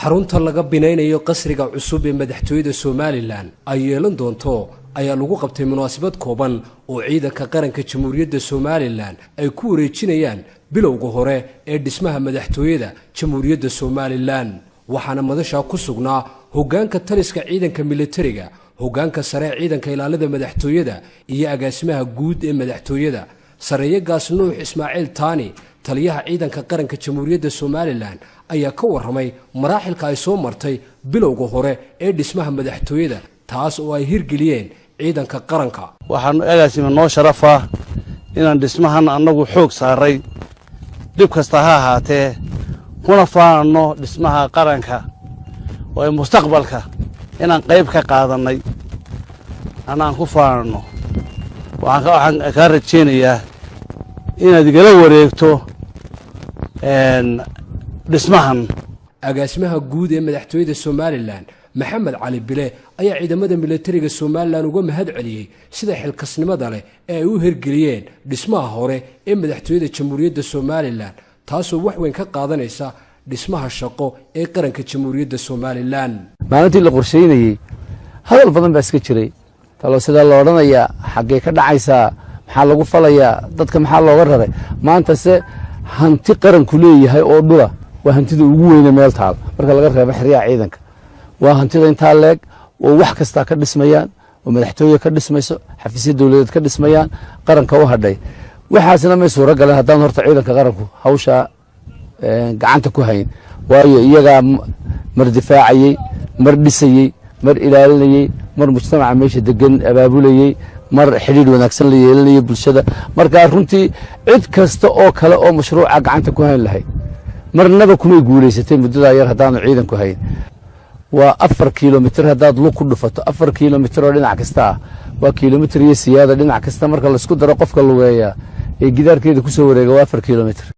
xarunta laga binaynayo qasriga cusub ee madaxtooyada Somaliland ay yeelan doonto ayaa lagu qabtay munaasabad kooban oo ciidanka qaranka Jamhuuriyadda Somaliland ay ku wareejinayaan bilowga hore ee dhismaha madaxtooyada Jamhuuriyadda Somaliland waxaana madasha ku sugnaa hoggaanka taliska ciidanka militariga hoggaanka sare ciidanka ilaalada madaxtooyada iyo agaasimaha guud ee madaxtooyada Sareeyagaas Nuux Ismaaciil Taani taliyaha ciidanka qaranka Jamhuuriyadda Somaliland ayaa ka waramay maraaxilka ay soo martay bilowga hore ee dhismaha madaxtooyada taas oo ay hirgeliyeen ciidanka qaranka waxaan agaasima noo sharafa inaan dhismahan anagu xoog saaray dib kasta ha ahaatee kuna faano dhismaha qaranka oo mustaqbalka inaan qayb ka qaadanay anaan ku faano waxaan ka rajeynayaa inaad igala wareegto dhismahan agaasimaha guud ee madaxtooyada Somaliland Maxamed Cali Bile ayaa ciidamada militariga Somaliland uga mahad celiyay sida xilkasnimada leh ee ay u hirgeliyeen dhismaha hore ee madaxtooyada Jamhuuriyadda Somaliland taasoo wax weyn ka qaadanaysa dhismaha shaqo ee qaranka Jamhuuriyadda Somaliland maalintii la qorsheynayay hadal badan baa iska jiray talo sida loo odhanayaa xagee ka dhacaysa maxaa lagu falayaa dadka maxaa looga raray maanta se hanti qaranku leeyahay oo dhula waa hantida ugu weyn meel taal marka laga reebo xiriyaha ciidanka waa hantida inta leeg oo wax kasta ka dhismayaan oo madaxtooyada ka dhismayso xafiisyada dawladeed ka dhismayaan qaranka u hadhay waxaasna ma suura galeen haddaan horta ciidanka qaranku hawsha gacanta ku hayn waayo iyaga mar difaacayay mar dhisayay mar ilaalinayay mar mujtamaca meesha degan abaabulayay mar xiriir wanaagsan la yeelanayay bulshada marka runtii cid kasta oo kale oo mashruuca gacanta ku hayn lahayd marnaba kuma guuleysatay muddada yar haddaan ciidanku hayn waa 4 kiiloomitir haddaad lug ku dhufato 4 kiiloomitir oo dhinac kasta waa kiiloomitir iyo siyaada dhinac kasta marka la isku daro qofka lugeeya ee gidaarkeeda ku soo wareega waa 4 kiiloomitir